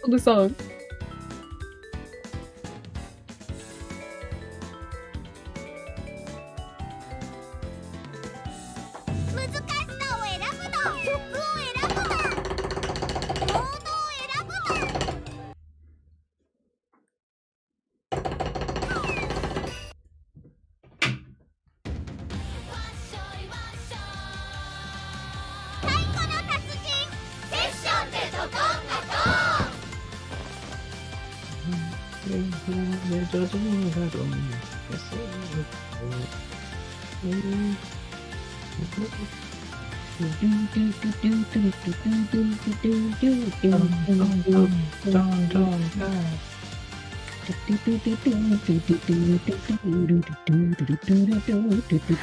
The song.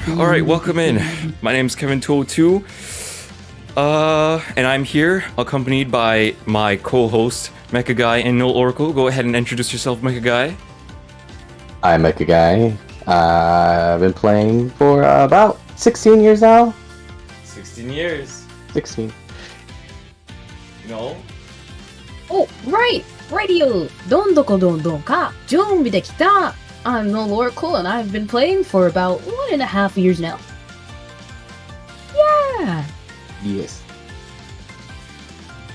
Alright, welcome in. My name's Kevin202. And I'm here accompanied by my co-host MechaGai and Null Oracle. Go ahead and introduce yourself, MechaGai. I'm MechaGai. I've been playing for about 16 years now. 16 years. 16. Null? Oh, right! Radio! Dondoko Dondon ka! Junbi de kita! I'm Null Oracle and I've been playing for about 1.5 years now. Yeah! Yes.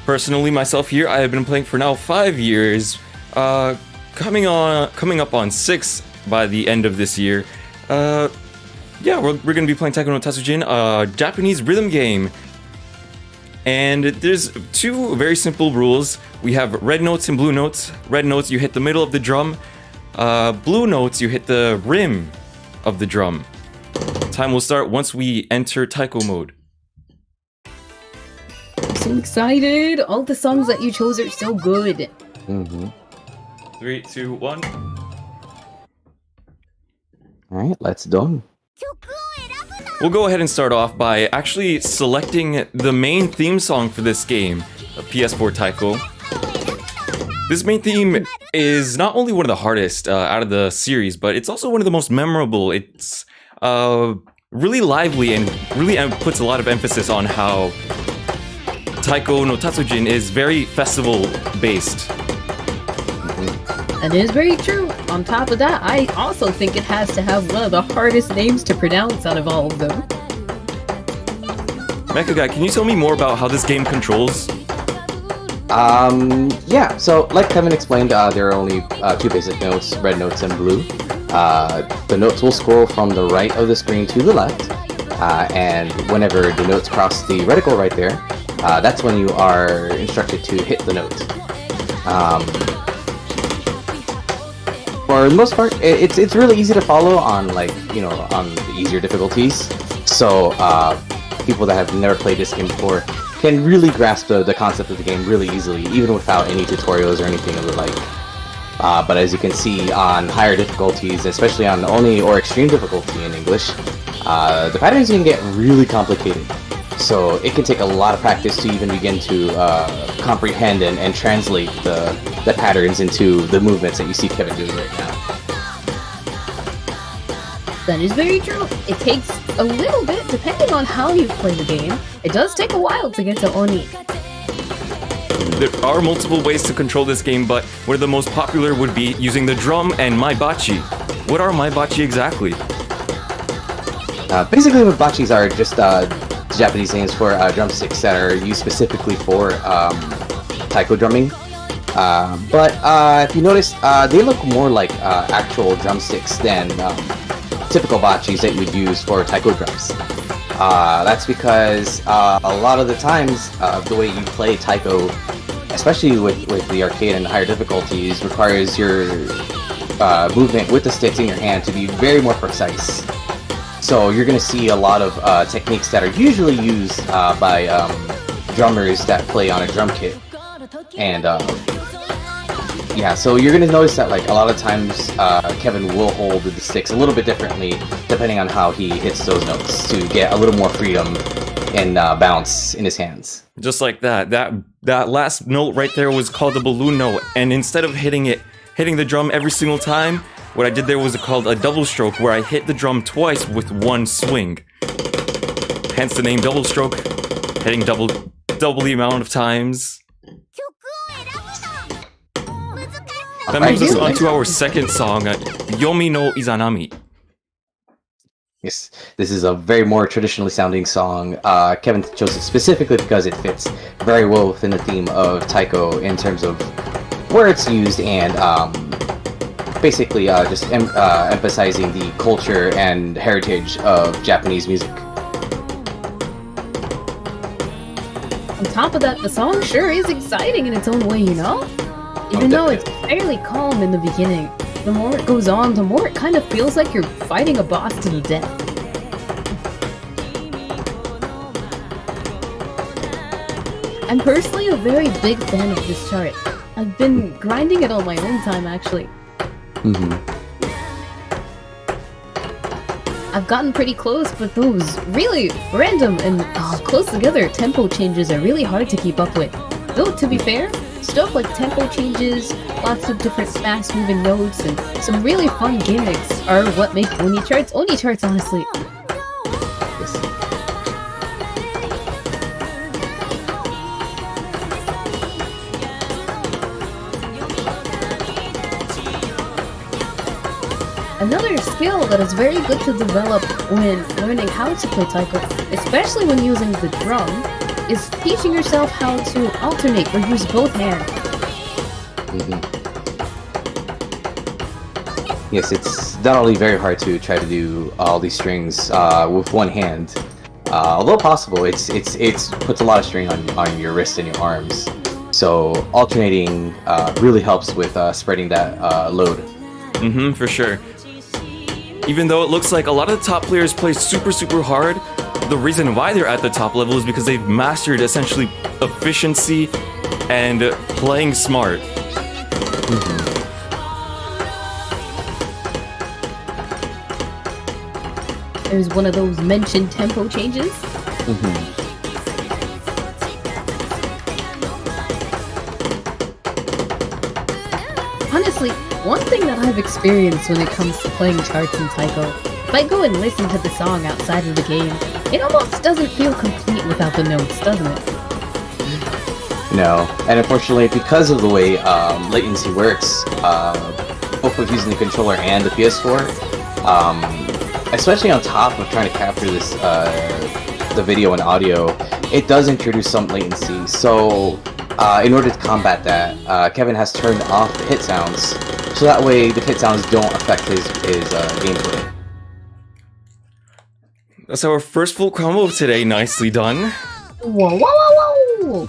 Personally, myself here, I have been playing for now 5 years. Coming up on 6 by the end of this year. Yeah, we're gonna be playing Taiko no Tatsujin, a Japanese rhythm game. And there's two very simple rules. We have red notes and blue notes. Red notes, you hit the middle of the drum. Blue notes, you hit the rim of the drum. Time will start once we enter Taiko mode. I'm so excited! All the songs that you chose are so good. Mm-hmm. 3, 2, 1. Alright, let's do. We'll go ahead and start off by actually selecting the main theme song for this game, the PS4 Taiko. This main theme is not only one of the hardest out of the series, but it's also one of the most memorable. It's really lively and really puts a lot of emphasis on how Taiko no Tatsujin is very festival-based. That is very true. On top of that, I also think it has to have one of the hardest names to pronounce out of all of them. MechaGai, can you tell me more about how this game controls? Yeah, so like Kevin explained, there are only two basic notes, red notes and blue. The notes will scroll from the right of the screen to the left, and whenever the notes cross the reticle right there, that's when you are instructed to hit the note. For the most part, it's really easy to follow on, like, you know, on the easier difficulties. So people that have never played this game before can really grasp the concept of the game really easily, even without any tutorials or anything of the like. But as you can see on higher difficulties, especially on Oni or extreme difficulty in English, the patterns can get really complicated. So it can take a lot of practice to even begin to comprehend and translate the patterns into the movements that you see Kevin doing right now. That is very true. It takes a little bit, depending on how you play the game. It does take a while to get to Oni. There are multiple ways to control this game, but one of the most popular would be using the drum and maibachi. What are maibachi exactly? Basically, maibachi are just Japanese names for drumsticks that are used specifically for taiko drumming. But if you notice, they look more like actual drumsticks than typical bachis that you would use for taiko drums. That's because a lot of the times the way you play taiko, especially with the arcade and higher difficulties, requires your movement with the sticks in your hand to be very more precise. So you're going to see a lot of techniques that are usually used by drummers that play on a drum kit. And yeah, so you're going to notice that like a lot of times Kevin will hold the sticks a little bit differently depending on how he hits those notes to get a little more freedom and bounce in his hands. Just like that. That last note right there was called the balloon note, and instead of hitting the drum every single time, What I did there was called a double stroke, where I hit the drum twice with one swing. Hence the name double stroke, hitting double the amount of times. That moves us on to our second song, Yomi no Izanami. Yes, this is a very more traditionally sounding song. Kevin chose it specifically because it fits very well within the theme of Taiko in terms of where it's used and basically just emphasizing the culture and heritage of Japanese music. On top of that, the song sure is exciting in its own way, you know? Even though it's fairly calm in the beginning, the more it goes on, the more it kind of feels like you're fighting a boss to the death. I'm personally a very big fan of this chart. I've been grinding it on my own time, actually. I've gotten pretty close, but those really random and close together tempo changes are really hard to keep up with. Though, to be fair, stuff like tempo changes, lots of different fast-moving notes, and some really fun gimmicks are what make Oni charts, honestly. Another skill that is very good to develop when learning how to play Taiko, especially when using the drum, is teaching yourself how to alternate or use both hands. Yes, it's not only very hard to try to do all these strings with one hand, although possible, it's puts a lot of strain on your wrist and your arms. So alternating really helps with spreading that load. For sure. Even though it looks like a lot of the top players play super hard, the reason why they're at the top level is because they've mastered essentially efficiency and playing smart. There's one of those mentioned tempo changes. Honestly, one thing that I've experienced when it comes to playing charts in Taiko, if I go and listen to the song outside of the game, it almost doesn't feel complete without the notes, doesn't it? No, and unfortunately, because of the way latency works, both with using the controller and the PS4, especially on top of trying to capture this, the video and audio, it does introduce some latency. So, in order to combat that, Kevin has turned off the hit sounds, so that way the hit sounds don't affect his gameplay. That's our first full combo of today. Nicely done. Whoa, whoa, whoa, whoa!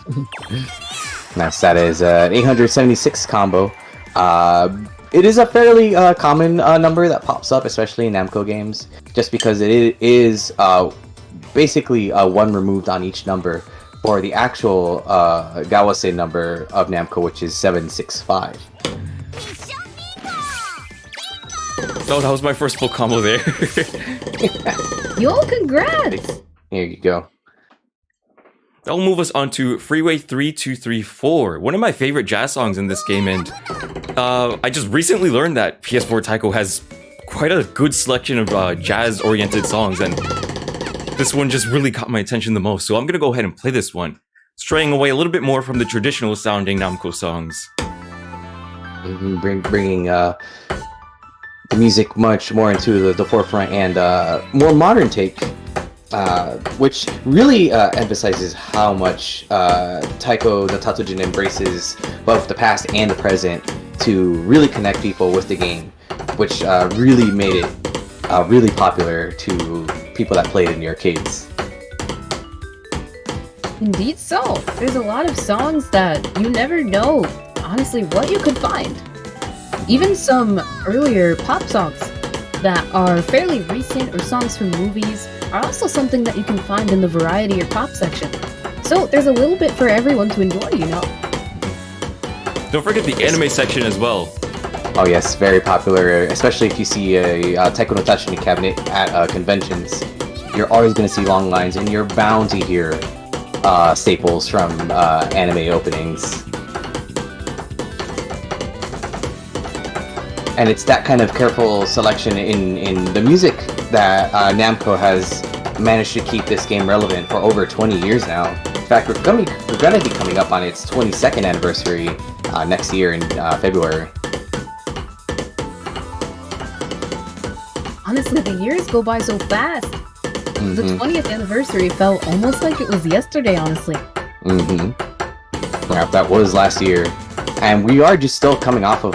Nice, that is an 876 combo. It is a fairly common number that pops up, especially in Namco games, just because it is basically one removed on each number for the actual Gawase number of Namco, which is 765. Oh, that was my first full combo there. Yo, congrats! Here you go. That will move us on to Freeway 3234, one of my favorite jazz songs in this game, and I just recently learned that PS4 Taiko has quite a good selection of jazz-oriented songs, and this one just really caught my attention the most, so I'm gonna go ahead and play this one, straying away a little bit more from the traditional-sounding Namco songs. Bringing the music much more into the forefront and more modern take, which really emphasizes how much Taiko no Tatsujin embraces both the past and the present to really connect people with the game, which really made it really popular to people that played in the arcades. Indeed so. There's a lot of songs that you never know, honestly, what you could find. Even some earlier pop songs that are fairly recent or songs from movies are also something that you can find in the variety or pop section. So there's a little bit for everyone to enjoy, you know. Don't forget the anime section as well. Oh yes, very popular, especially if you see a Taiko no Tatsujin cabinet at conventions. You're always going to see long lines, and you're bound to hear staples from anime openings. And it's that kind of careful selection in the music that Namco has managed to keep this game relevant for over 20 years now. In fact, we're gonna be coming up on its 22nd anniversary next year in February. Honestly, the years go by so fast. The 20th anniversary felt almost like it was yesterday, honestly. Yeah, that was last year. And we are just still coming off of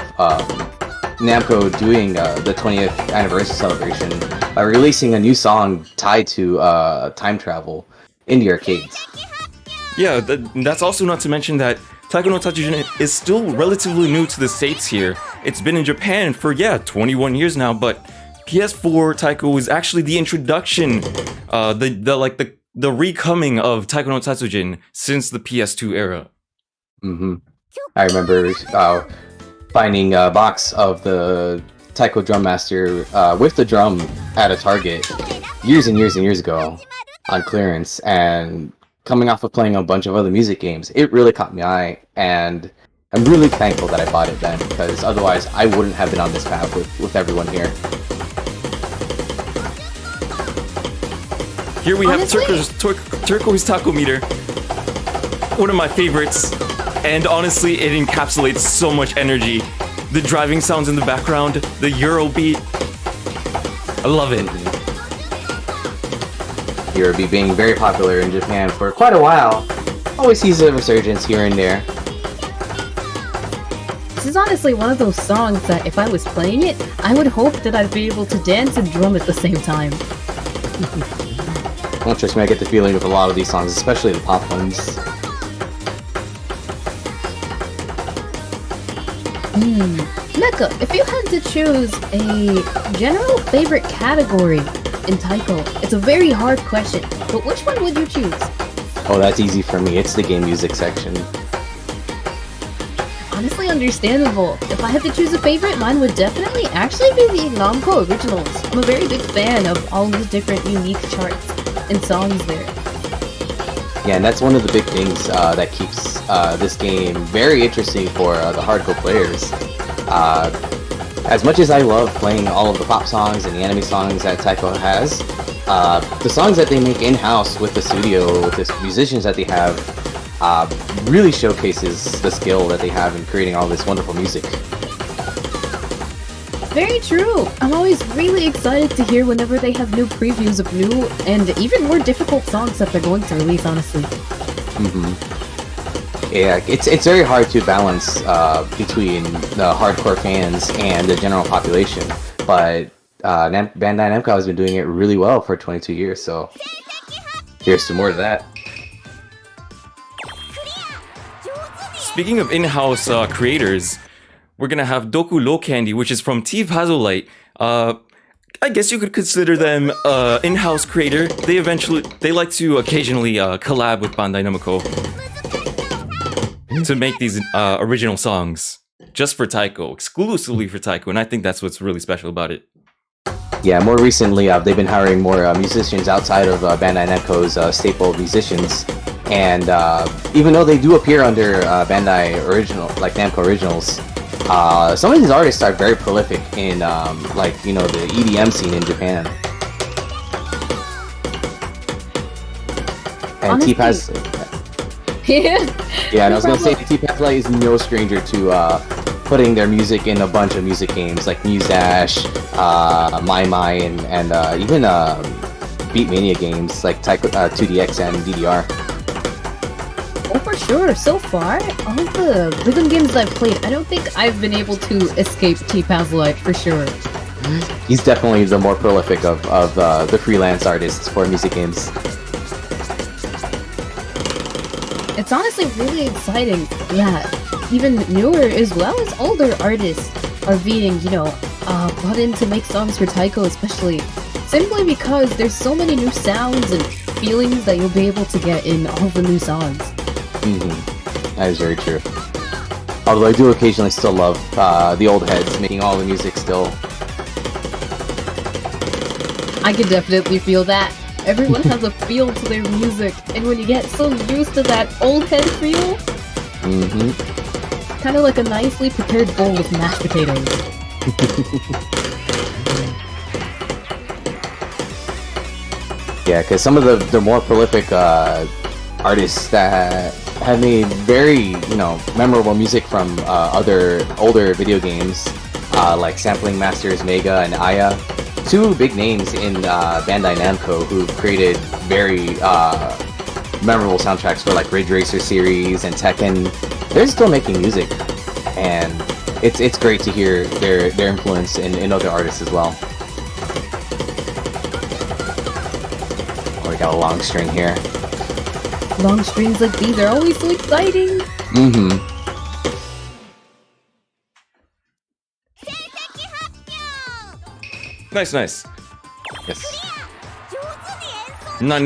Namco doing the 20th anniversary celebration by releasing a new song tied to time travel in the arcades. Yeah, that's also not to mention that Taiko no Tatsujin is still relatively new to the States here. It's been in Japan for, 21 years now, but PS4 Taiko was actually the introduction, the recoming of Taiko no Tatsujin since the PS2 era. I remember finding a box of the Taiko Drum Master with the drum at a Target years and years and years ago on clearance, and coming off of playing a bunch of other music games, it really caught my eye, and I'm really thankful that I bought it then, because otherwise I wouldn't have been on this path with everyone here. Here we have Turquoise Taco Meter, one of my favorites, and honestly it encapsulates so much energy. The driving sounds in the background, the Euro beat, I love it. Eurobeat being very popular in Japan for quite a while. Always sees a resurgence here and there. This is honestly one of those songs that if I was playing it, I would hope that I'd be able to dance and drum at the same time. Don't trust me, I get the feeling with a lot of these songs, especially the pop ones. Mecha, if you had to choose a general favorite category in Taiko, it's a very hard question, but which one would you choose? Oh, that's easy for me. It's the game music section. Honestly understandable. If I had to choose a favorite, mine would definitely actually be the Namco originals. I'm a very big fan of all the different unique charts and songs there. Yeah, and that's one of the big things that keeps this game very interesting for the hardcore players. As much as I love playing all of the pop songs and the anime songs that Taiko has, the songs that they make in-house with the studio, with the musicians that they have, really showcases the skill that they have in creating all this wonderful music. Very true! I'm always really excited to hear whenever they have new previews of new and even more difficult songs that they're going to release, honestly. Yeah, it's very hard to balance between the hardcore fans and the general population, but Bandai Namco has been doing it really well for 22 years, so here's to more of that. Speaking of in-house creators, we're gonna have Doku Low Candy, which is from T Pazolite. I guess you could consider them in-house creator. They like to occasionally collab with Bandai Namco to make these original songs just for Taiko, exclusively for Taiko, and I think that's what's really special about it. Yeah, more recently they've been hiring more musicians outside of Bandai Namco's staple musicians, and even though they do appear under Bandai original, like Namco originals, some of these artists are very prolific in the EDM scene in Japan. And T-Paz. Yeah, and I was gonna say T-Pazolite is no stranger to putting their music in a bunch of music games like Muse-Dash, My and even Beatmania games like Taiko 2DX and DDR. Oh, for sure. So far, all of the rhythm games I've played, I don't think I've been able to escape T-Pazolite for sure. He's definitely the more prolific of the freelance artists for music games. It's honestly really exciting that even newer as well as older artists are being, brought in to make songs for Taiko especially, simply because there's so many new sounds and feelings that you'll be able to get in all the new songs. That is very true. Although I do occasionally still love the old heads making all the music still. I can definitely feel that. Everyone has a feel to their music, and when you get so used to that old head feel, kind of like a nicely prepared bowl of mashed potatoes. Yeah, because some of the more prolific artists that have made very memorable music from other older video games, like Sampling Masters, Mega, and Aya, two big names in Bandai Namco who've created very memorable soundtracks for like Ridge Racer series and Tekken. They're still making music, and it's great to hear their influence in other artists as well. Oh, we got a long string here. Long strings like these are always so exciting. Mm-hmm. Nice, nice. Yes. Nine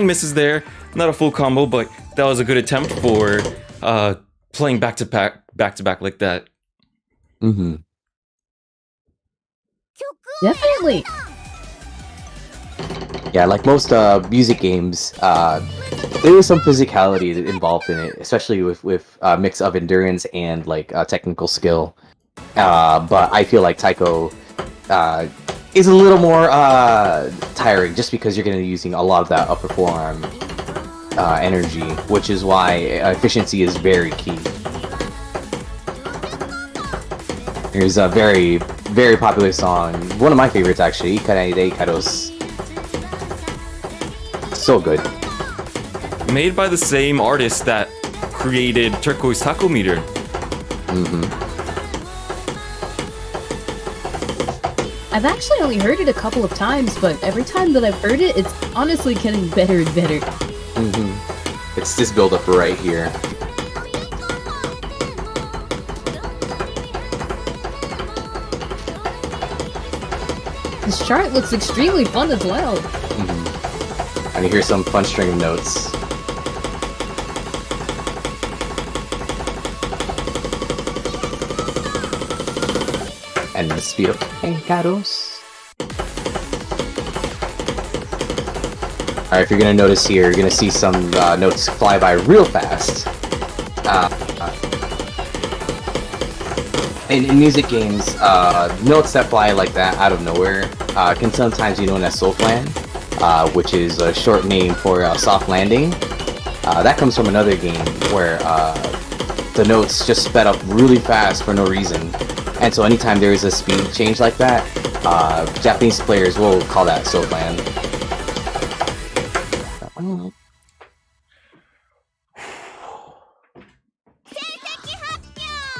misses there. Not a full combo, but that was a good attempt for playing back to back like that. Mm-hmm. Definitely. Yeah, like most music games, there is some physicality involved in it, especially with a mix of endurance and like technical skill. But I feel like Taiko is a little more tiring, just because you're going to be using a lot of that upper forearm energy, which is why efficiency is very key. There's a very, very popular song, one of my favorites actually, Ikare de Ikaros. So good. Made by the same artist that created Turquoise Taco Meter. Mm-hmm. I've actually only heard it a couple of times, but every time that I've heard it, it's honestly getting better and better. Mm-hmm. It's this build up right here. This chart looks extremely fun as well. Mm-hmm. And you hear some fun string of notes. And the speed up. Encaros. Alright, if you're gonna notice here, you're gonna see some notes fly by real fast. In music games, notes that fly like that out of nowhere can sometimes be known as soulflan, which is a short name for soft landing. That comes from another game where the notes just sped up really fast for no reason. And so anytime there is a speed change like that, Japanese players will call that soulflan.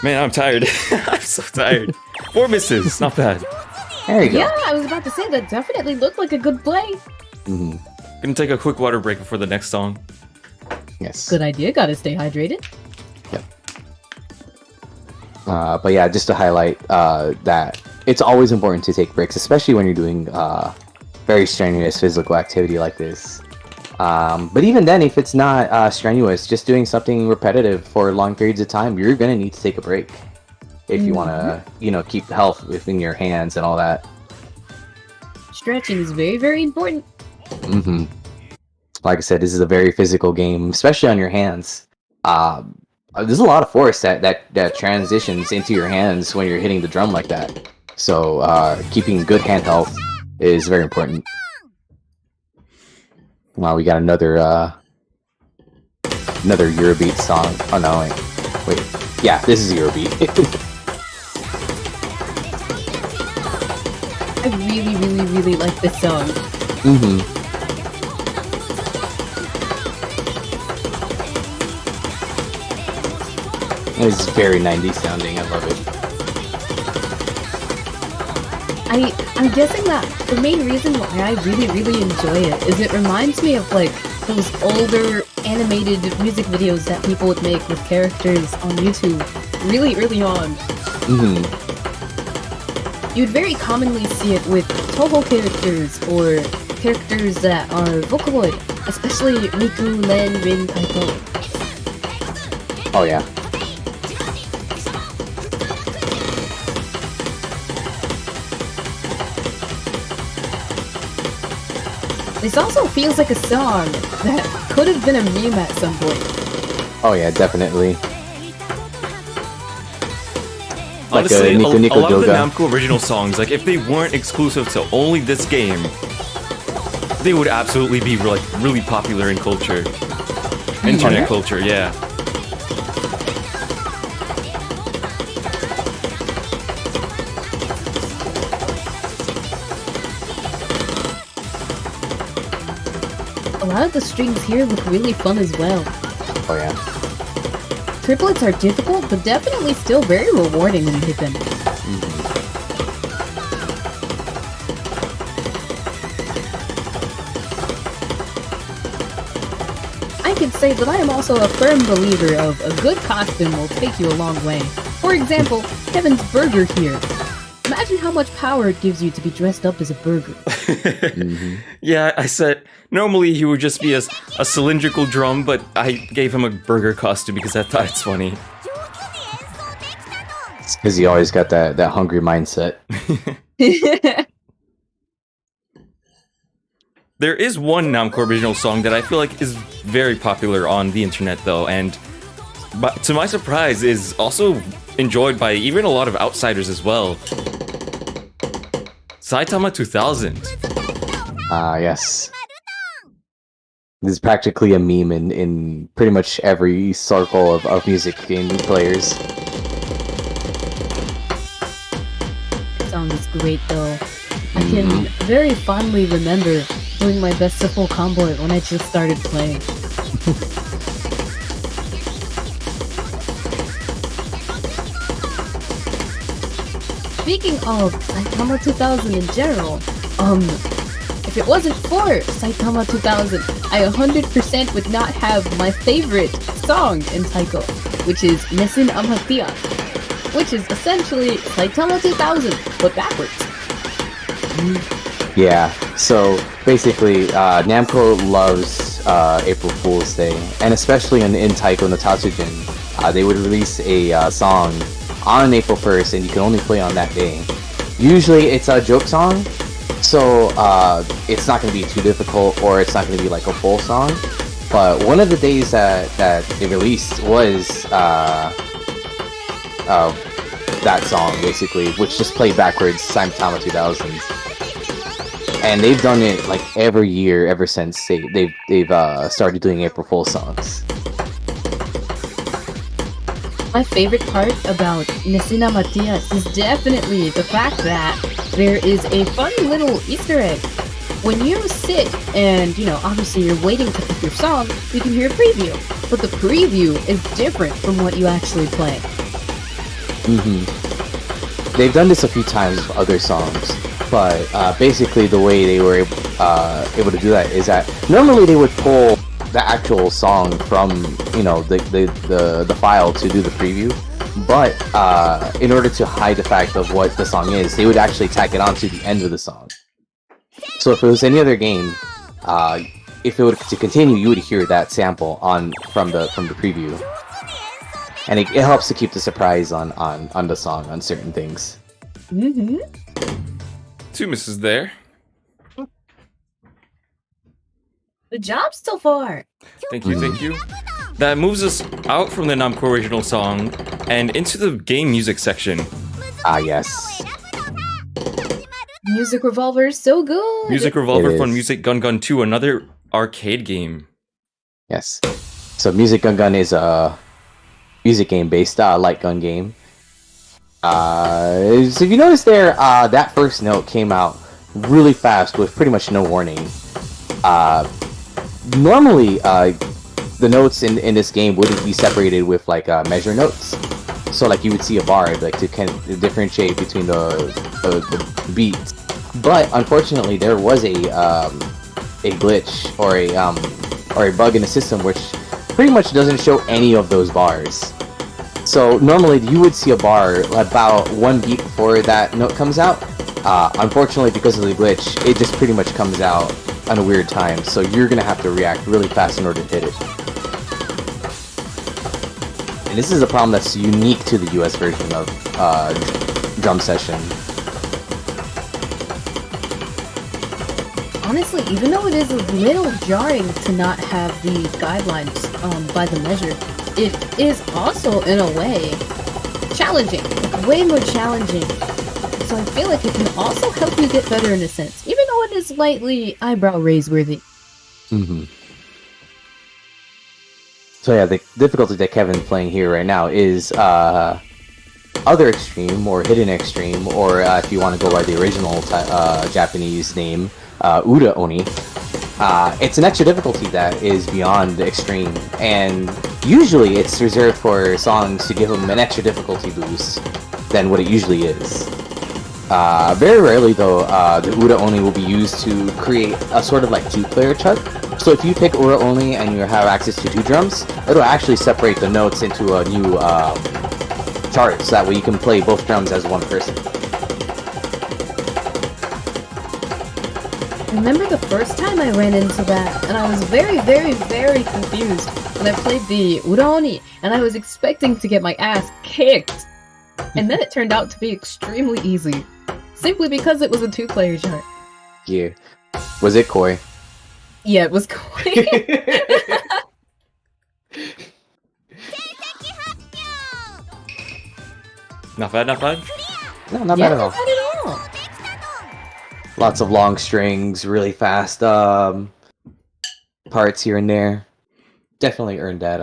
Man, I'm tired. I'm so tired. 4 misses, not bad. There you go. Yeah, I was about to say that definitely looked like a good play. Mm-hmm. Gonna take a quick water break before the next song. Yes. Good idea, gotta stay hydrated. Yep. But yeah, just to highlight that it's always important to take breaks, especially when you're doing very strenuous physical activity like this. But even then, if it's not strenuous, just doing something repetitive for long periods of time, you're gonna need to take a break if you want to, keep health within your hands and all that. Stretching is very, very important. Mm-hmm. Like I said, this is a very physical game, especially on your hands. There's a lot of force that transitions into your hands when you're hitting the drum like that. So keeping good hand health is very important. Wow, we got another Eurobeat song. Oh no, wait. Yeah, this is Eurobeat. I really, really, really like this song. Mm-hmm. It's very 90s sounding. I love it. I'm guessing that the main reason why I really, really enjoy it is it reminds me of like those older animated music videos that people would make with characters on YouTube really early on. Mm-hmm. You'd very commonly see it with Toho characters or characters that are Vocaloid, especially Riku, Len, Rin, Taiko. Oh yeah. This also feels like a song that could have been a meme at some point. Oh yeah, definitely. Honestly, a Nico a Nico lot of the Doga. Namco original songs, like if they weren't exclusive to only this game, they would absolutely be like really popular in culture, internet culture. Yeah. A lot of the strings here look really fun as well. Oh yeah. Triplets are difficult, but definitely still very rewarding when you hit them. I can say that I am also a firm believer of a good costume will take you a long way. For example, Kevin's burger here. Imagine how much power it gives you to be dressed up as a burger. Yeah, I said normally he would just be a cylindrical drum, but I gave him a burger costume because I thought it's funny. It's because he always got that hungry mindset. There is one Namco original song that I feel like is very popular on the internet though, and to my surprise is also enjoyed by even a lot of outsiders as well. Saitama 2000. Yes. This is practically a meme in pretty much every circle of music gaming players. Song is great though. I can very fondly remember doing my best of full combo when I just started playing. Speaking of Saitama 2000 in general, if it wasn't for Saitama 2000, I 100% would not have my favorite song in Taiko, which is Nesin Amatia, which is essentially Saitama 2000, but backwards. Yeah, so basically, Namco loves April Fool's Day, and especially in Taiko no Tatsujin, they would release a song on April 1st, and you can only play on that day. Usually it's a joke song, so it's not going to be too difficult, or it's not going to be like a full song. But one of the days that they released was that song, basically, which just played backwards, Saitama 2000. And they've done it like every year ever since they've started doing April Fool's songs. My favorite part about Nesina Matias is definitely the fact that there is a fun little Easter egg. When you sit and, obviously you're waiting to pick your song, you can hear a preview. But the preview is different from what you actually play. They've done this a few times with other songs, but basically the way they were able to do that is that normally they would pull the actual song from the file to do the preview, but in order to hide the fact of what the song is, they would actually tack it on to the end of the song. So if it was any other game, if it were to continue, you would hear that sample from the preview, and it helps to keep the surprise on the song on certain things. Two misses there. Good job so far! Thank you, thank you. That moves us out from the Namco original song and into the game music section. Yes. Music Revolver is so good! Music Revolver It from is. Music Gun Gun 2, another arcade game. Yes. So Music Gun Gun is a music game based light gun game. So if you notice there, that first note came out really fast with pretty much no warning. Normally, the notes in this game wouldn't be separated with like measure notes. So like you would see a bar like to kind of differentiate between the beats. But unfortunately, there was a glitch or a bug in the system which pretty much doesn't show any of those bars. So normally you would see a bar about 1 beat before that note comes out. Unfortunately, because of the glitch, it just pretty much comes out on a weird time, so you're gonna have to react really fast in order to hit it. And this is a problem that's unique to the US version of Drum Session. Honestly, even though it is a little jarring to not have the guidelines by the measure, it is also, in a way, challenging, like way more challenging. So I feel like it can also help you get better in a sense, even though it is slightly eyebrow raise worthy. Mm-hmm. So yeah, the difficulty that Kevin's playing here right now is Other Extreme or Hidden Extreme, or if you want to go by the original Japanese name, Uda Oni. It's an extra difficulty that is beyond the extreme, and usually it's reserved for songs to give them an extra difficulty boost than what it usually is. Very rarely though, the Uda Oni will be used to create a sort of like 2-player chart. So if you pick Uda Oni and you have access to 2 drums, it'll actually separate the notes into a new chart, so that way you can play both drums as one person. I remember the first time I ran into that, and I was very, very, very confused when I played the Uda Oni, and I was expecting to get my ass kicked. And then it turned out to be extremely easy, simply because it was a 2-player chart. Yeah. Was it Koi? Yeah, it was Koi. Not bad, not bad. No, not bad at all. Not bad at all. Lots of long strings, really fast parts here and there. Definitely earned that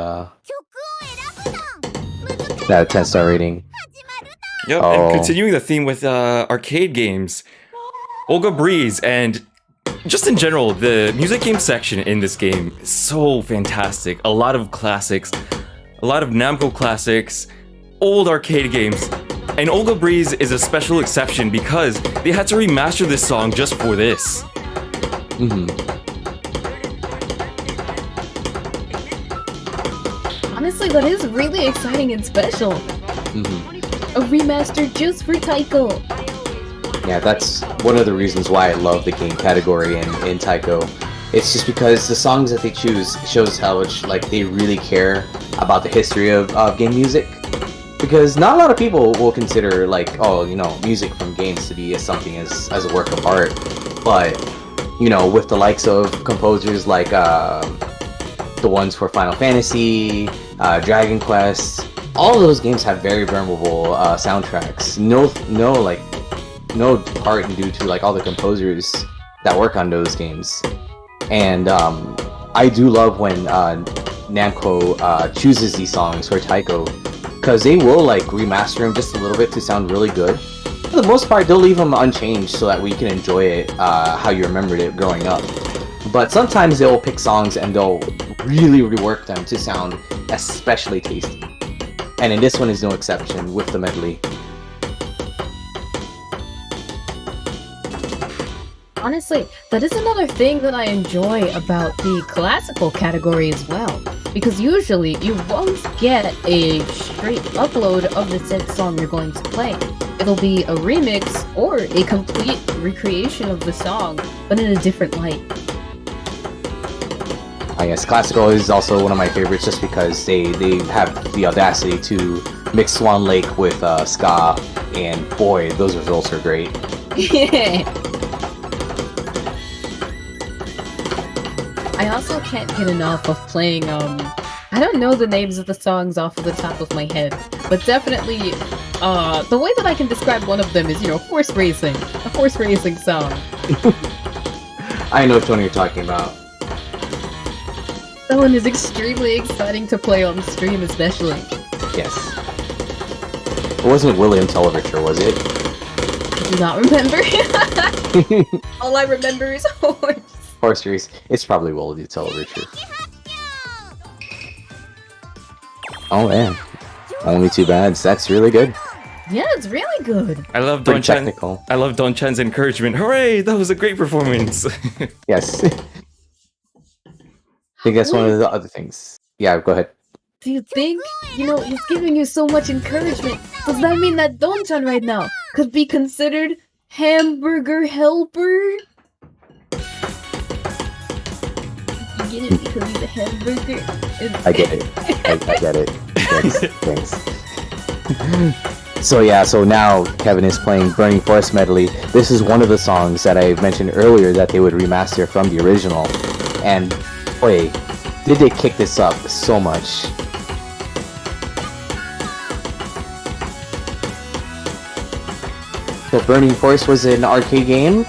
10-star rating. Yep, and continuing the theme with arcade games, Olga Breeze, and just in general, the music game section in this game is so fantastic. A lot of classics, a lot of Namco classics, old arcade games. And Olga Breeze is a special exception because they had to remaster this song just for this. Mm-hmm. Honestly, that is really exciting and special. Mm-hmm. A remaster just for Taiko. Yeah, that's one of the reasons why I love the game category in Taiko. It's just because the songs that they choose shows how much like they really care about the history of game music. Because not a lot of people will consider like, oh, you know, music from games to be something as a work of art. But, you know, with the likes of composers like the ones for Final Fantasy, Dragon Quest, all of those games have very memorable soundtracks. No part due to like all the composers that work on those games. And I do love when Namco chooses these songs for Taiko, because they will like remaster them just a little bit to sound really good. For the most part, they'll leave them unchanged so that we can enjoy it how you remembered it growing up. But sometimes they'll pick songs and they'll really rework them to sound especially tasty. And in this one is no exception with the medley. Honestly, that is another thing that I enjoy about the classical category as well. Because usually, you won't get a straight upload of the said song you're going to play. It'll be a remix or a complete recreation of the song, but in a different light. Yes, classical is also one of my favorites just because they have the audacity to mix Swan Lake with ska, and boy, those results are great. I also can't get enough of playing, I don't know the names of the songs off of the top of my head, but definitely, the way that I can describe one of them is, you know, horse racing. A horse racing song. I know which one you're talking about. That one is extremely exciting to play on stream, especially. Yes. It wasn't William Televiture, was it? I do not remember. All I remember is horse. Horse race. It's probably William Televiture. Oh man. Only 2 bads. That's really good. Yeah, it's really good. I love Pretty Don Chen. technical. I love Don Chen's encouragement. Hooray! That was a great performance. Yes. I think that's one of the other things. Yeah, go ahead. Do you think, you know, he's giving you so much encouragement? Does that mean that Don-chan right now could be considered hamburger helper? You get it because he's a hamburger? I get it. I get it. Thanks. So yeah, so now Kevin is playing Burning Forest Medley. This is one of the songs that I mentioned earlier that they would remaster from the original. And boy, did they kick this up so much. So Burning Force was an arcade game,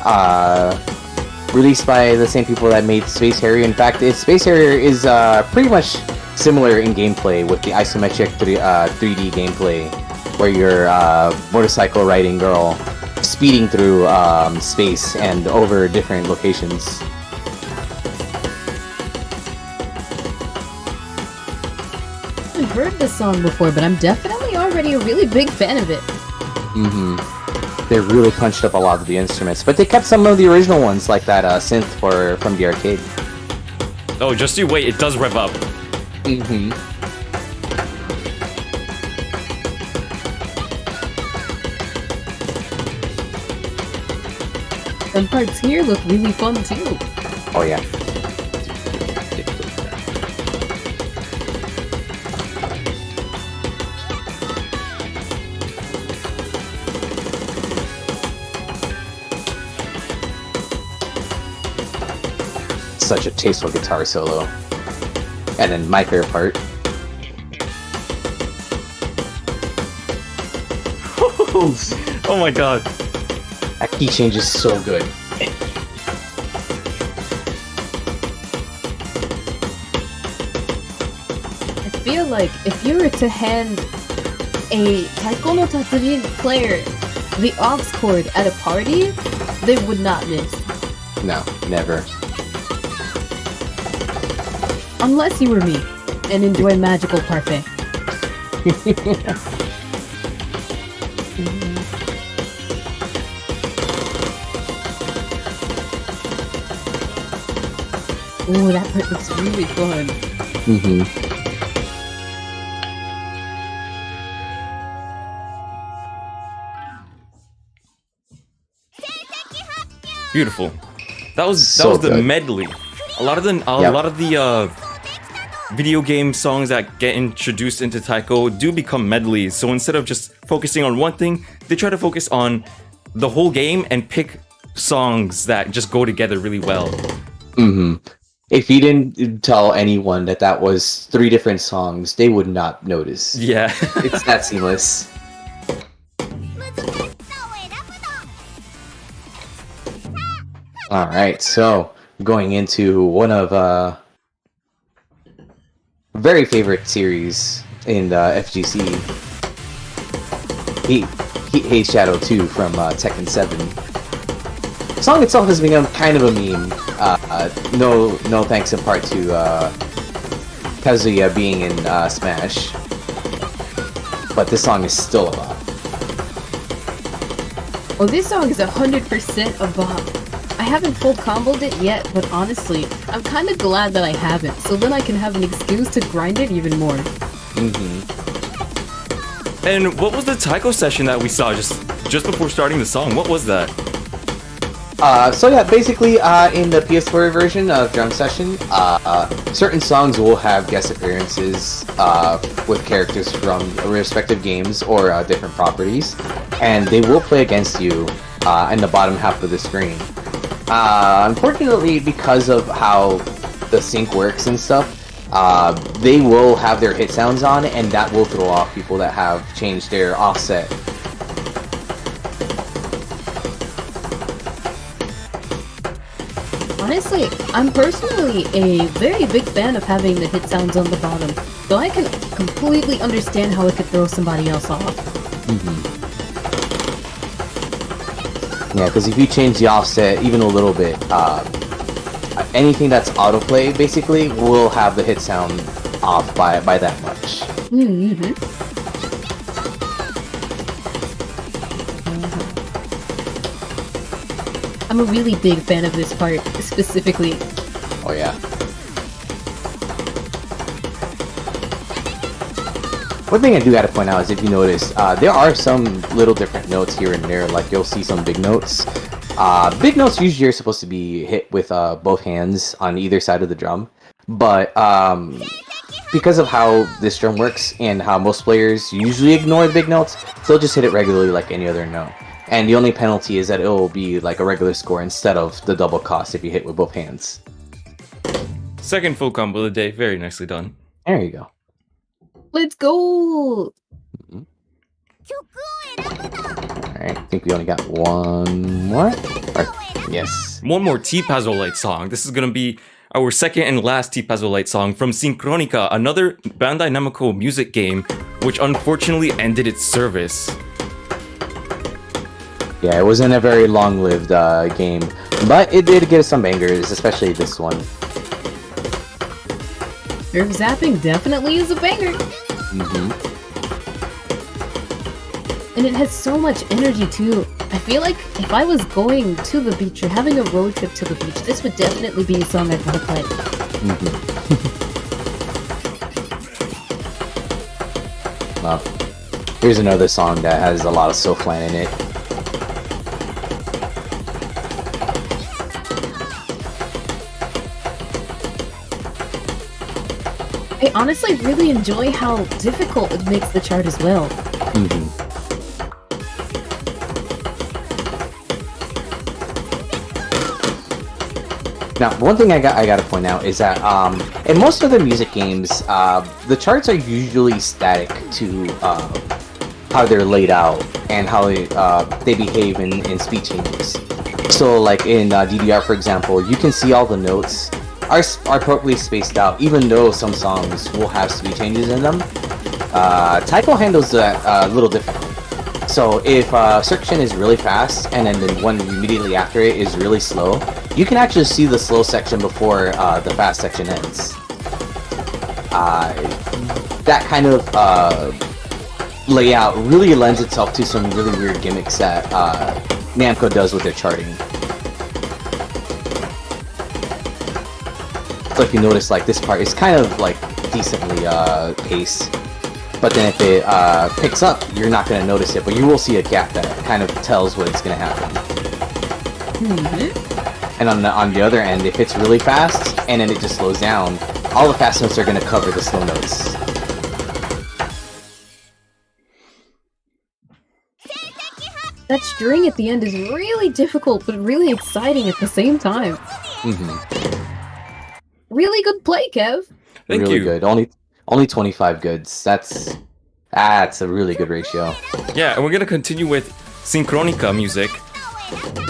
released by the same people that made Space Harrier. In fact, Space Harrier is pretty much similar in gameplay with the isometric 3D gameplay, where you're a motorcycle riding girl speeding through space and over different locations. I've heard this song before, but I'm definitely already a really big fan of it. They really punched up a lot of the instruments, but they kept some of the original ones, like that synth from the arcade. Oh, just you wait, it does rev up. Some parts here look really fun too. Oh yeah. Such a tasteful guitar solo. And then my favorite part. Oh my god. That key change is so good. I feel like if you were to hand a Taiko no Tatsujin player the aux cord at a party, they would not miss. No, never. Unless you were me and enjoy magical parfait. Oh, that part looks really fun. Beautiful. That was So the good. medley. A lot of the video game songs that get introduced into Taiko do become medleys. So instead of just focusing on one thing, they try to focus on the whole game and pick songs that just go together really well. If you didn't tell anyone that was 3 different songs, they would not notice. Yeah. It's that seamless. Alright, so going into one of very favorite series in the FGC, Heat Shadow 2 from Tekken 7. The song itself has become kind of a meme. No thanks in part to Kazuya being in Smash. But this song is still a bop. Oh, this song is 100% a bop. I haven't full comboed it yet, but honestly, I'm kind of glad that I haven't, so then I can have an excuse to grind it even more. And what was the Taiko session that we saw just before starting the song? What was that? So yeah, basically, in the PS4 version of Drum Session, certain songs will have guest appearances with characters from respective games or different properties, and they will play against you in the bottom half of the screen. Unfortunately, because of how the sync works and stuff, they will have their hit sounds on, and that will throw off people that have changed their offset. Honestly, I'm personally a very big fan of having the hit sounds on the bottom, though I can completely understand how it could throw somebody else off. Yeah, because if you change the offset even a little bit, anything that's autoplay basically will have the hit sound off by that much. I'm a really big fan of this part, specifically. Oh yeah. One thing I do gotta point out is if you notice, there are some little different notes here and there, like you'll see some big notes. Big notes usually are supposed to be hit with both hands on either side of the drum, but because of how this drum works and how most players usually ignore the big notes, they'll just hit it regularly like any other note. And the only penalty is that it will be like a regular score instead of the double cost if you hit with both hands. Second full combo of the day. Very nicely done. There you go. Let's go! Alright, I think we only got one more. Yes. One more T-Pazolite song. This is gonna be our second and last T-Pazolite song from Syncronica, another Bandai Namco music game, which unfortunately ended its service. Yeah, it wasn't a very long-lived game, but it did get us some bangers, especially this one. Nerve zapping definitely is a banger. And it has so much energy too. I feel like if I was going to the beach or having a road trip to the beach, this would definitely be a song I'd want to play. Well, here's another song that has a lot of Soflan in it. I honestly really enjoy how difficult it makes the chart as well. Now, one thing I gotta point out is that in most other music games, the charts are usually static to how they're laid out and how they behave in speed changes. So, like in DDR, for example, you can see all the notes are appropriately spaced out, even though some songs will have speed changes in them. Taiko handles that a little differently. So if a section is really fast and then the one immediately after it is really slow, you can actually see the slow section before the fast section ends. That kind of layout really lends itself to some really weird gimmicks that Namco does with their charting. So if you notice, like, this part is kind of like decently paced, but then if it picks up, you're not going to notice it, but you will see a gap that kind of tells what it's going to happen. And on the other end, if it's really fast and then it just slows down, all the fast notes are going to cover the slow notes. That string at the end is really difficult, but really exciting at the same time. Really good play, Kev. Thank really you. Good. Only 25 goods. That's a really good ratio. Yeah, and we're gonna continue with Syncronica music.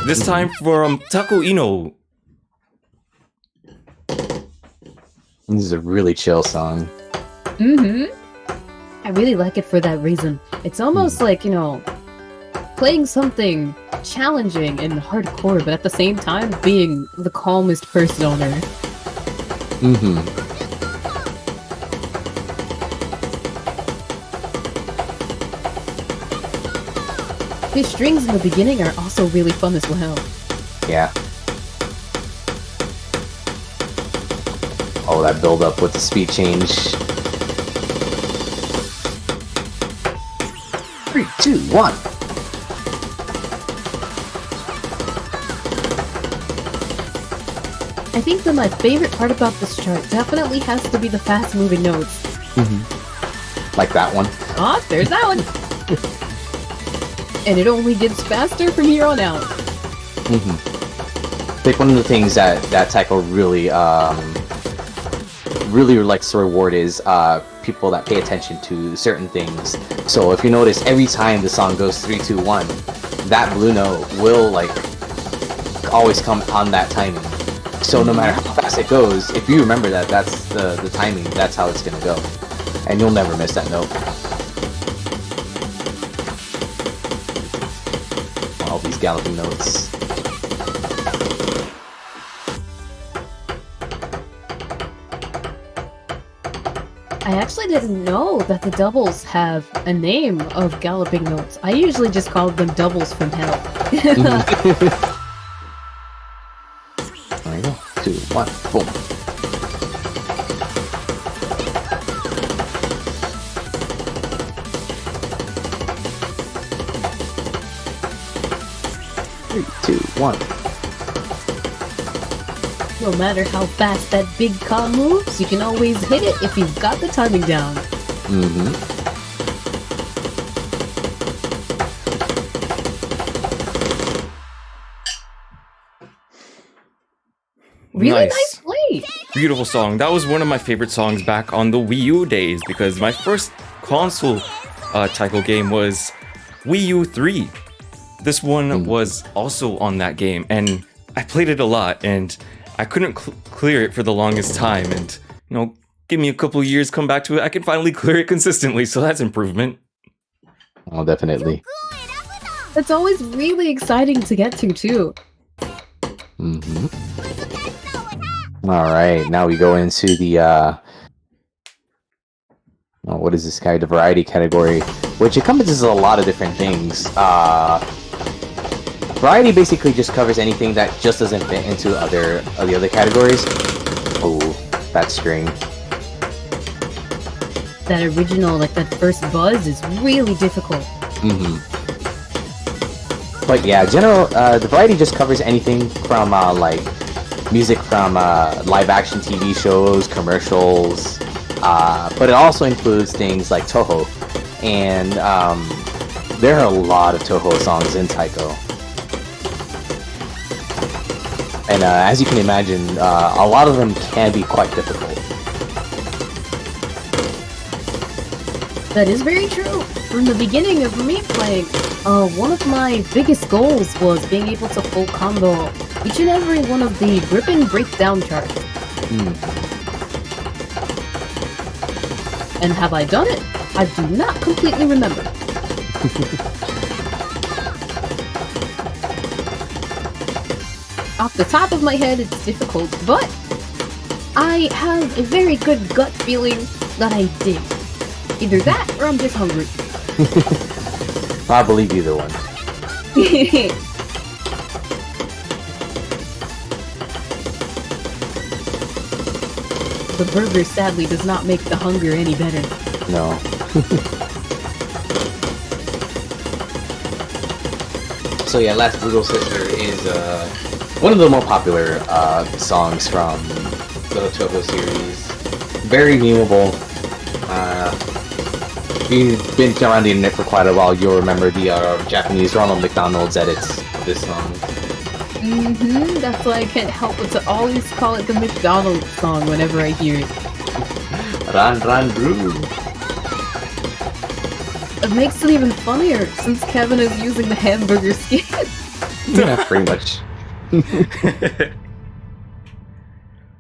This time from Taku Ino. This is a really chill song. I really like it for that reason. It's almost like, you know, playing something challenging and hardcore, but at the same time being the calmest person on earth. His strings in the beginning are also really fun as well. Yeah. Oh, that build up with the speed change. 3, 2, 1. I think that my favorite part about this chart definitely has to be the fast-moving notes. Like that one. Ah, there's that one! And it only gets faster from here on out. I think one of the things that Taiko really likes to reward is people that pay attention to certain things. So if you notice, every time the song goes 3, 2, 1, that blue note will like always come on that timing. So no matter how fast it goes, if you remember that that's the timing, that's how it's gonna go, and you'll never miss that note. All these galloping notes. I actually didn't know that the doubles have a name of galloping notes. I usually just called them doubles from hell. There you go. 2, 1, boom. Three, 2, 1. No matter how fast that big car moves, you can always hit it if you've got the timing down. Really nice play! Beautiful song. That was one of my favorite songs back on the Wii U days, because my first console Taiko game was Wii U 3. this one was also on that game, and I played it a lot, and I couldn't clear it for the longest time, and, you know, give me a couple years, come back to it, I can finally clear it consistently, so that's improvement. Oh, definitely. It's always really exciting to get to, too. Alright, now we go into the, what is this guy? The variety category, which encompasses a lot of different things. Variety basically just covers anything that just doesn't fit into the other categories. Oh, that string. That original, like that first buzz is really difficult. But yeah, the variety just covers anything from like music from live action TV shows, commercials, but it also includes things like Toho, and there are a lot of Toho songs in Taiko. And as you can imagine, a lot of them can be quite difficult. That is very true. From the beginning of me playing, one of my biggest goals was being able to full combo each and every one of the grip and breakdown charts. And have I done it? I do not completely remember. Off the top of my head, it's difficult, but I have a very good gut feeling that I did. Either that, or I'm just hungry. I believe either one. The burger sadly does not make the hunger any better. No. So yeah, Last Little Sister is one of the more popular songs from the Toho series. Very memeable. If you've been around the internet for quite a while, you'll remember the Japanese Ronald McDonald's edits of this song. That's why I can't help but to always call it the McDonald's song whenever I hear it. Ran Ran Roo. It makes it even funnier since Kevin is using the hamburger skin. Yeah, pretty much.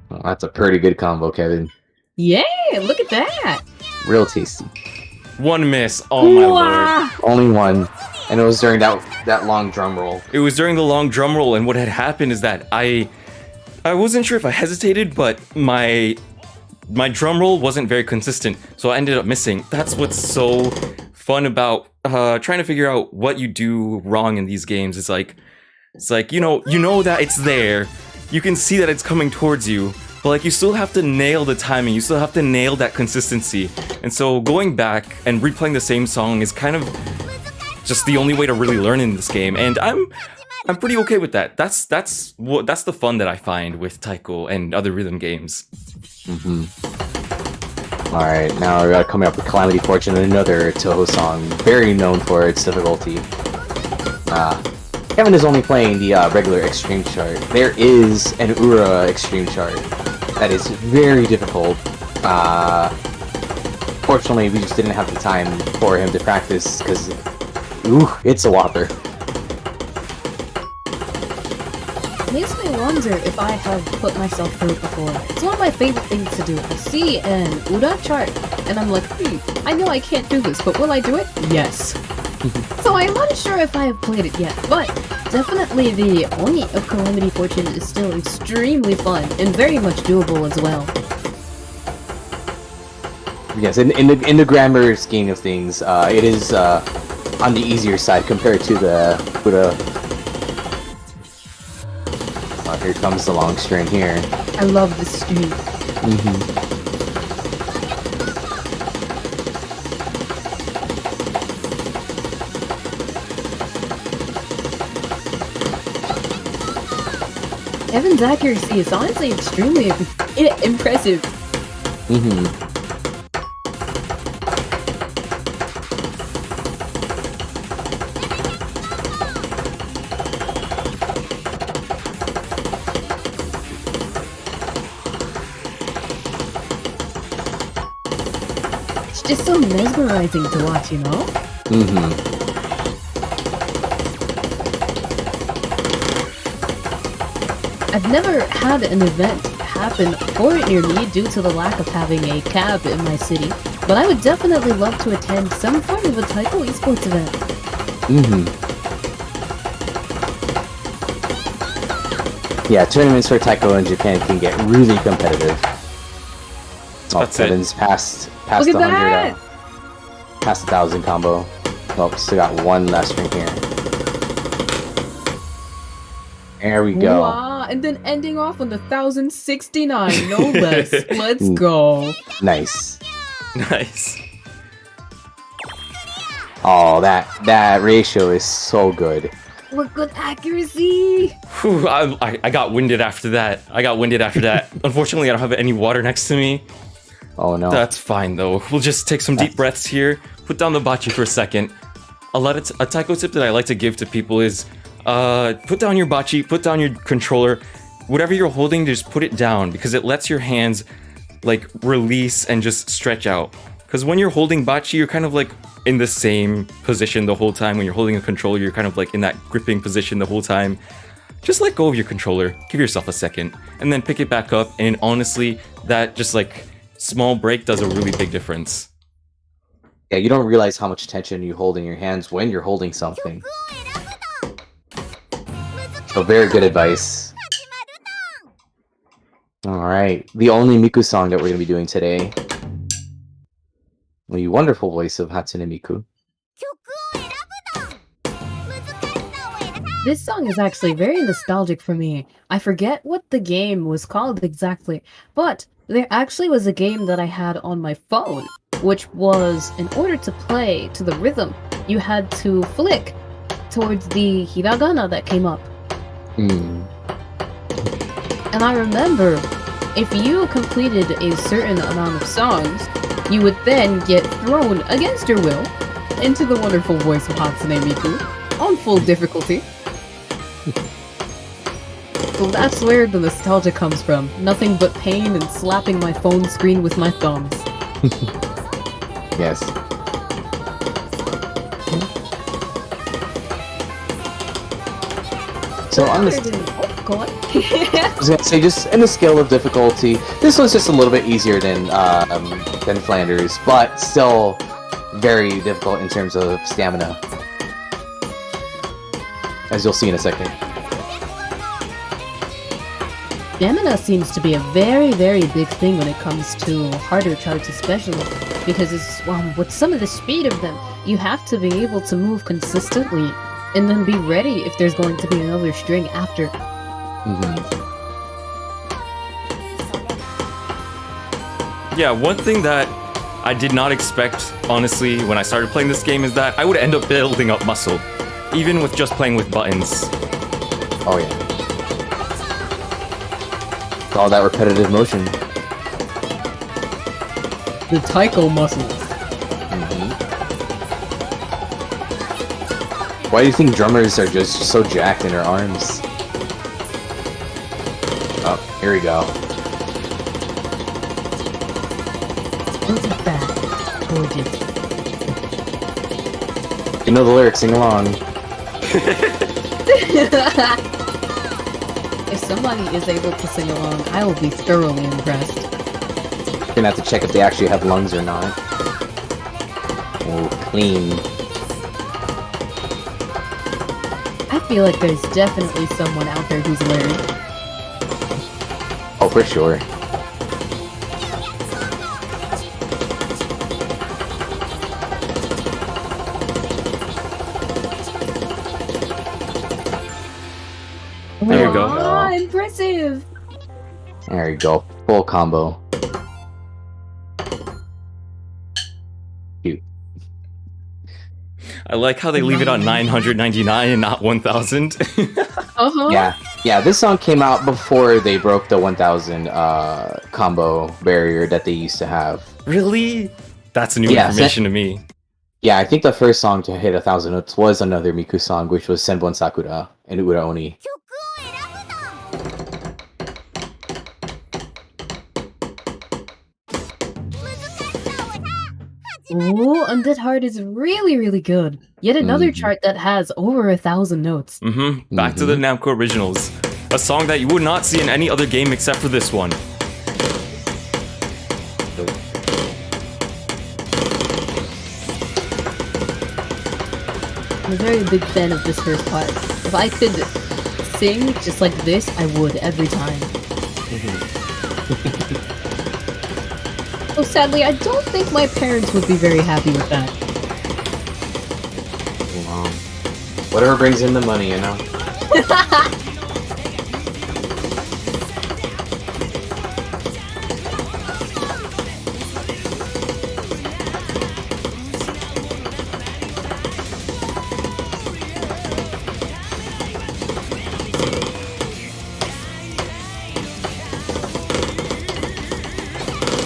Oh, that's a pretty good combo, Kevin. Yeah, look at that. Real tasty. One miss. Oh my lord. Only one. And it was during that long drum roll. It was during the long drum roll, and what had happened is that I wasn't sure if I hesitated, but my drum roll wasn't very consistent, so I ended up missing. That's what's so fun about trying to figure out what you do wrong in these games. It's like you know that it's there. You can see that it's coming towards you, but like you still have to nail the timing. You still have to nail that consistency. And so going back and replaying the same song is kind of just the only way to really learn in this game, and I'm pretty okay with that. That's the fun that I find with Taiko and other rhythm games. Alright, now we're coming up with Calamity Fortune, another Toho song, very known for its difficulty. Kevin is only playing the regular Extreme chart. There is an Ura Extreme chart that is very difficult. Fortunately, we just didn't have the time for him to practice, because it's a whopper. It makes me wonder if I have put myself through it before. It's one of my favorite things to do. I see an Ura chart, and I'm like, I know I can't do this, but will I do it? Yes. So I'm unsure if I have played it yet, but definitely the Oni of Calamity Fortune is still extremely fun, and very much doable as well. Yes, in the grammar scheme of things, it is on the easier side compared to the Ura. Oh, here comes the long string here. I love this string. Evan's accuracy is honestly extremely impressive. It's just so mesmerizing to watch, you know? I've never had an event happen for it near me due to the lack of having a cab in my city, but I would definitely love to attend some form of a Taiko esports event. Yeah, tournaments for Taiko in Japan can get really competitive. Oh, That's Kevin's past Look the at 100, that! past the 1,000 combo. Oh, still got one last string here. There we go. Wow, and then ending off on the 1,069, no less. Let's go. Nice. Nice. Oh, that ratio is so good. What good accuracy! Whew, I got winded after that. Unfortunately, I don't have any water next to me. Oh no. That's fine though. We'll just take some deep breaths here. Put down the bocce for a second. A taiko tip that I like to give to people is, put down your bocce, put down your controller, whatever you're holding, just put it down because it lets your hands like release and just stretch out. Because when you're holding bocce, you're kind of like in the same position the whole time. When you're holding a controller, you're kind of like in that gripping position the whole time. Just let go of your controller, give yourself a second, and then pick it back up. And honestly, that just like small break does a really big difference. Yeah, you don't realize how much tension you hold in your hands when you're holding something. So very good advice. Alright, the only Miku song that we're going to be doing today. The wonderful voice of Hatsune Miku. This song is actually very nostalgic for me. I forget what the game was called exactly, but there actually was a game that I had on my phone, which was, in order to play to the rhythm, you had to flick towards the hiragana that came up. And I remember, if you completed a certain amount of songs, you would then get thrown against your will into the wonderful voice of Hatsune Miku on full difficulty. So that's where the nostalgia comes from. Nothing but pain and slapping my phone screen with my thumbs. Yes. So on this, Oh, go on. I was gonna say, just in the scale of difficulty, this one's just a little bit easier than Flanders, but still very difficult in terms of stamina, as you'll see in a second. Stamina seems to be a very, very big thing when it comes to harder charts especially, because it's, with some of the speed of them, you have to be able to move consistently and then be ready if there's going to be another string after. Yeah, one thing that I did not expect, honestly, when I started playing this game is that I would end up building up muscle, even with just playing with buttons. Oh yeah. All that repetitive motion. The taiko muscles. Why do you think drummers are just so jacked in their arms? Oh, here we go. Look at that. Gorgeous. You know the lyrics, sing along. If somebody is able to sing along, I will be thoroughly impressed. You're gonna have to check if they actually have lungs or not. Oh, clean. I feel like there's definitely someone out there who's learned. Oh, for sure. There you go. Ah, impressive! There you go. Full combo. Cute. I like how they leave it on 999 and not 1000. Yeah, this song came out before they broke the 1000 combo barrier that they used to have. Really? That's new information to me. Yeah, I think the first song to hit 1000 notes was another Miku song, which was Senbon Sakura and Ura Oni. Ooh, Undead Heart is really, really good. Yet another chart that has over 1,000 notes. Back to the Namco originals. A song that you would not see in any other game except for this one. I'm a very big fan of this first part. If I could sing just like this, I would every time. So sadly, I don't think my parents would be very happy with that. Well, whatever brings in the money, you know?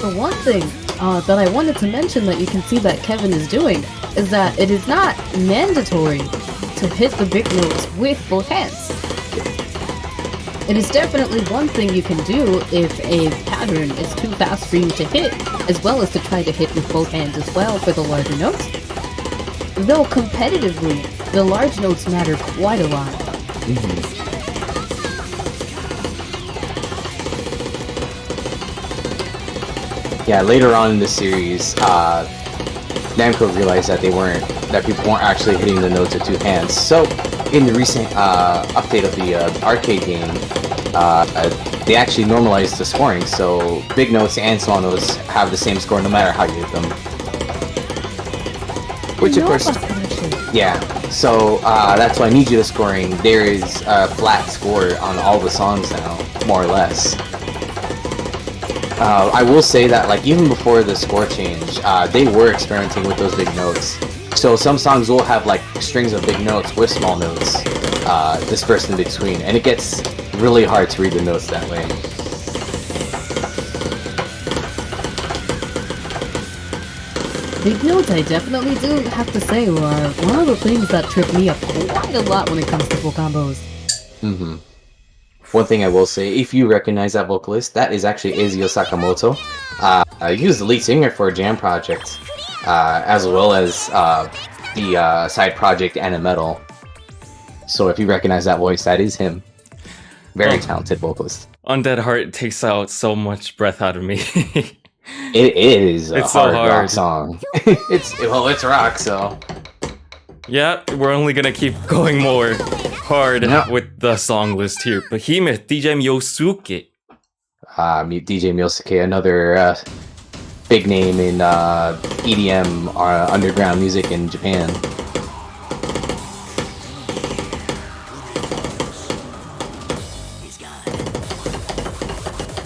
The one thing that I wanted to mention that you can see that Kevin is doing is that it is not mandatory to hit the big notes with both hands. It is definitely one thing you can do if a pattern is too fast for you to hit, as well as to try to hit with both hands as well for the larger notes. Though competitively, the large notes matter quite a lot. Yeah, later on in the series, Namco realized that that people weren't actually hitting the notes with two hands. So, in the recent update of the arcade game, they actually normalized the scoring. So, big notes and small notes have the same score no matter how you hit them. Which, of course, yeah. So that's why Need You to scoring. There is a flat score on all the songs now, more or less. I will say that, like, even before the score change, they were experimenting with those big notes. So some songs will have, like, strings of big notes with small notes dispersed in between, and it gets really hard to read the notes that way. Big notes, I definitely do have to say, are one of the things that trip me up quite a lot when it comes to full combos. One thing I will say, if you recognize that vocalist, that is actually Eizio Sakamoto. He was the lead singer for a Jam Project, as well as the side project Animetal. So if you recognize that voice, that is him. Very talented vocalist. Undead Heart takes out so much breath out of me. It is a It's hard, so hard. rock song. It's rock, so... Yeah, we're only gonna keep going more hard Yeah. with the song list here. Behemoth, DJ Myosuke. DJ Myosuke, another big name in EDM underground music in Japan.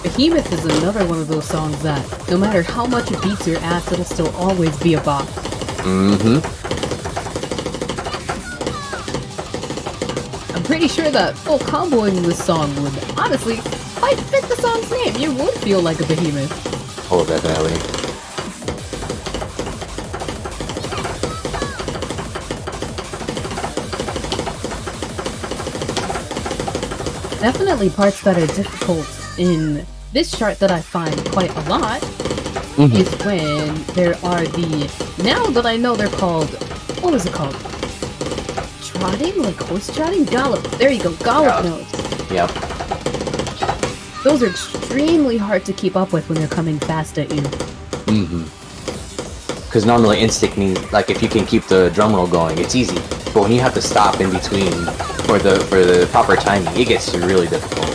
Behemoth is another one of those songs that, no matter how much it beats your ass, it'll still always be a bop. I'm pretty sure that full comboing this song would honestly quite fit the song's name. You would feel like a behemoth. Oh, definitely. Definitely parts that are difficult in this chart that I find quite a lot is when there are the, now that I know they're called, what was it called? Trotting? Like horse trotting? Gallop. There you go, gallop notes. Yep. Those are extremely hard to keep up with when they're coming fast at you. Because normally instinct means, like, if you can keep the drum roll going, it's easy. But when you have to stop in between for the proper timing, it gets really difficult.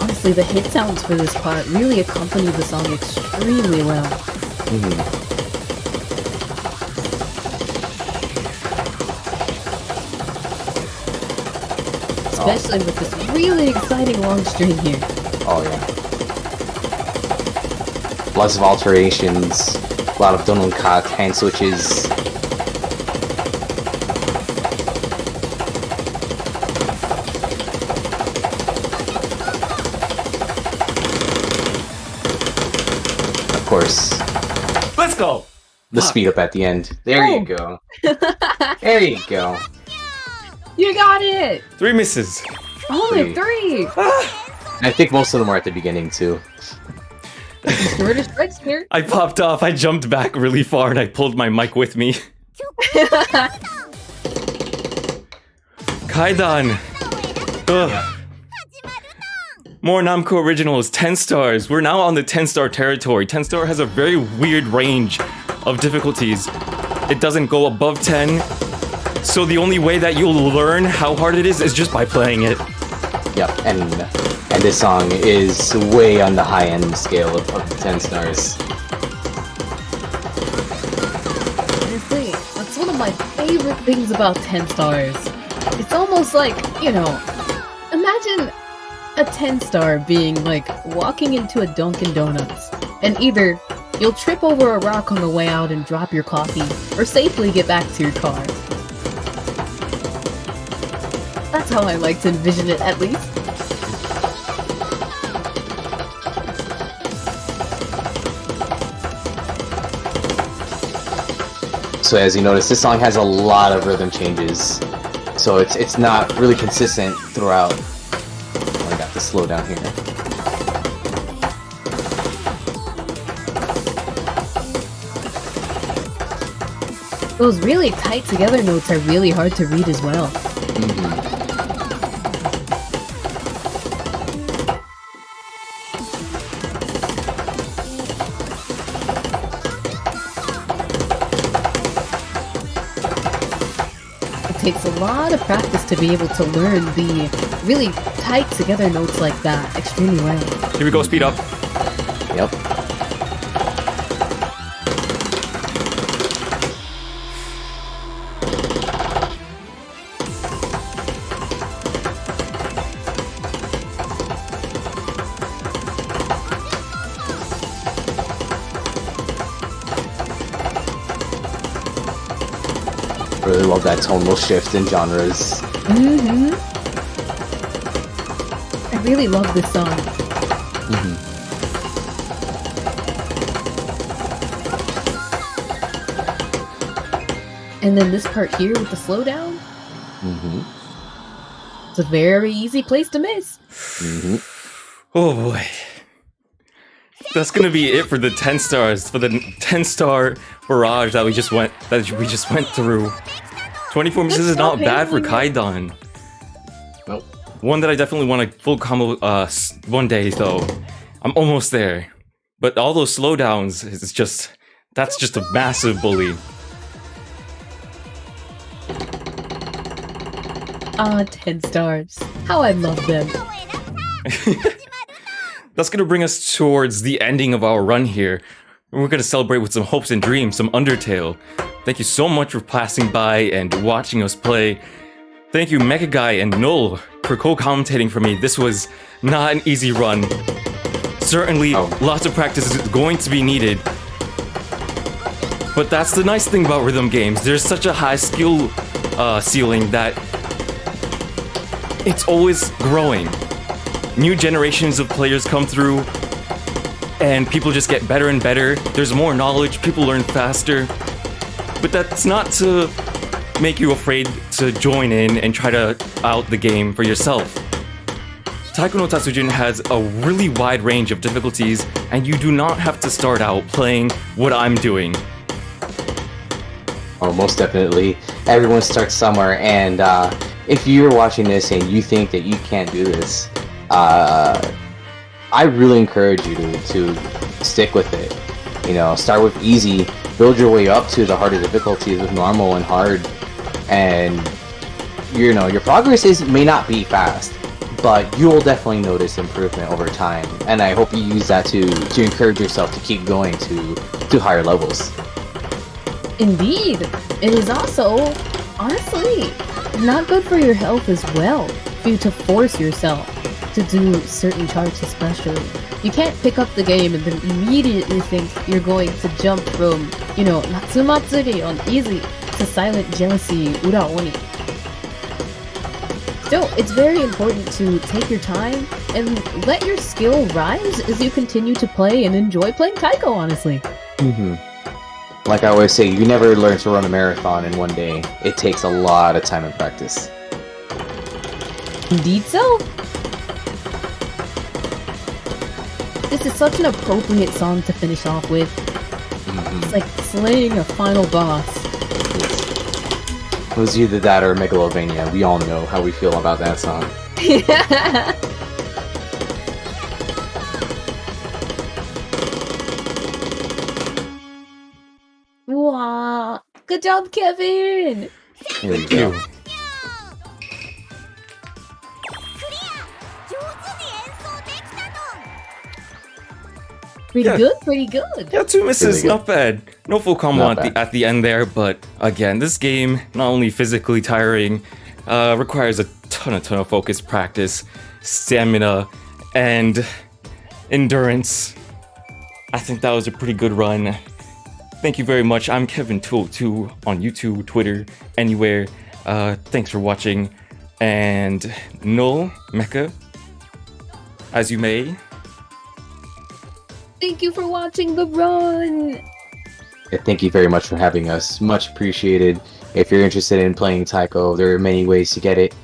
Honestly, the hit sounds for this part really accompany the song extremely well. Especially with this really exciting long string here. Oh yeah. Lots of alterations, a lot of dononka hand switches. Of course, Let's go! the speed up at the end. There you go. There you go. You got it! 3 misses. Only 3! I think most of them are at the beginning too. Shorter strikes here. I popped off, I jumped back really far, and I pulled my mic with me. Kaidan! Ugh. More Namco originals, 10 stars. We're now on the 10-star territory. 10-star has a very weird range of difficulties. It doesn't go above 10, so the only way that you'll learn how hard it is just by playing it. Yep, and this song is way on the high-end scale of 10 stars. Honestly, that's one of my favorite things about 10 stars. It's almost like, you know, imagine a 10-star being like walking into a Dunkin' Donuts, and either you'll trip over a rock on the way out and drop your coffee, or safely get back to your car. That's how I like to envision it, at least. So as you notice, this song has a lot of rhythm changes, so it's not really consistent throughout. I got to slow down here. Those really tight together notes are really hard to read as well. It takes a lot of practice to be able to learn the really tight together notes like that extremely well. Here we go, speed up. Yep. Really love that tonal shift in genres. I really love this song. And then this part here with the slowdown. It's a very easy place to miss. Oh boy. That's gonna be it for the 10 stars, for the 10-star barrage that we just went through. 24 misses is not bad for Kaidan. Nope. One that I definitely want a full combo one day though. I'm almost there. But all those slowdowns is just, that's just a massive bully. 10 stars. How I love them. That's gonna bring us towards the ending of our run here. And we're gonna celebrate with some hopes and dreams, some Undertale. Thank you so much for passing by and watching us play. Thank you MechaGai and Null for co-commentating for me. This was not an easy run. Certainly, lots of practice is going to be needed. But that's the nice thing about rhythm games. There's such a high skill ceiling that it's always growing. New generations of players come through, and people just get better and better. There's more knowledge, people learn faster. But that's not to make you afraid to join in and try to out the game for yourself. Taiko no Tatsujin has a really wide range of difficulties, and you do not have to start out playing what I'm doing. Oh, most definitely. Everyone starts somewhere, and if you're watching this and you think that you can't do this, I really encourage you to stick with it. You know, start with easy, build your way up to the harder difficulties with normal and hard, and you know, your progress may not be fast, but you will definitely notice improvement over time, and I hope you use that to encourage yourself to keep going to higher levels. Indeed. It is also, honestly, not good for your health as well, for you to force yourself to do certain charts especially. You can't pick up the game and then immediately think you're going to jump from, you know, Natsumatsuri on easy to Silent Jealousy Ura Oni. Still, it's very important to take your time and let your skill rise as you continue to play and enjoy playing Taiko, honestly. Like I always say, you never learn to run a marathon in one day. It takes a lot of time and practice. Indeed so. This is such an appropriate song to finish off with. Mhm. It's like slaying a final boss. It was either that or Megalovania. We all know how we feel about that song. Yeah. Wow. Good job, Kevin. Here we Thank go. you. Pretty Yeah. good, pretty good. Yeah, 2 misses, Really good. not bad. No full combo Not at the end there, but again, this game, not only physically tiring, requires a ton of focus, practice, stamina, and endurance. I think that was a pretty good run. Thank you very much. I'm Kevin202 on YouTube, Twitter, anywhere. Thanks for watching. And Null, Mecha, as you may. Thank you for watching the run. Yeah, thank you very much for having us. Much appreciated. If you're interested in playing Taiko, there are many ways to get it.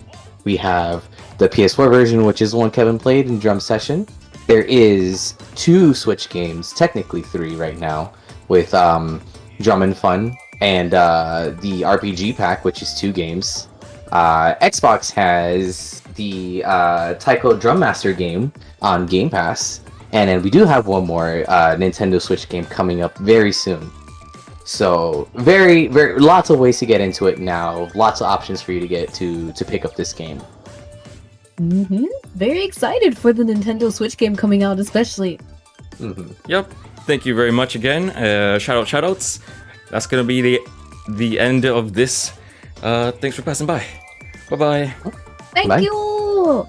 We have the PS4 version, which is the one Kevin played in Drum Session. There is 2 Switch games, technically 3 right now, with Drum and Fun and the RPG pack, which is 2 games. Xbox has the Taiko Drum Master game on Game Pass. And then we do have one more Nintendo Switch game coming up very soon. So very lots of ways to get into it now. Lots of options for you to get to pick up this game. Very excited for the Nintendo Switch game coming out, especially. Yep. Thank you very much again. Shoutouts. That's gonna be the end of this. Thanks for passing by. Bye bye. Thank Bye. you.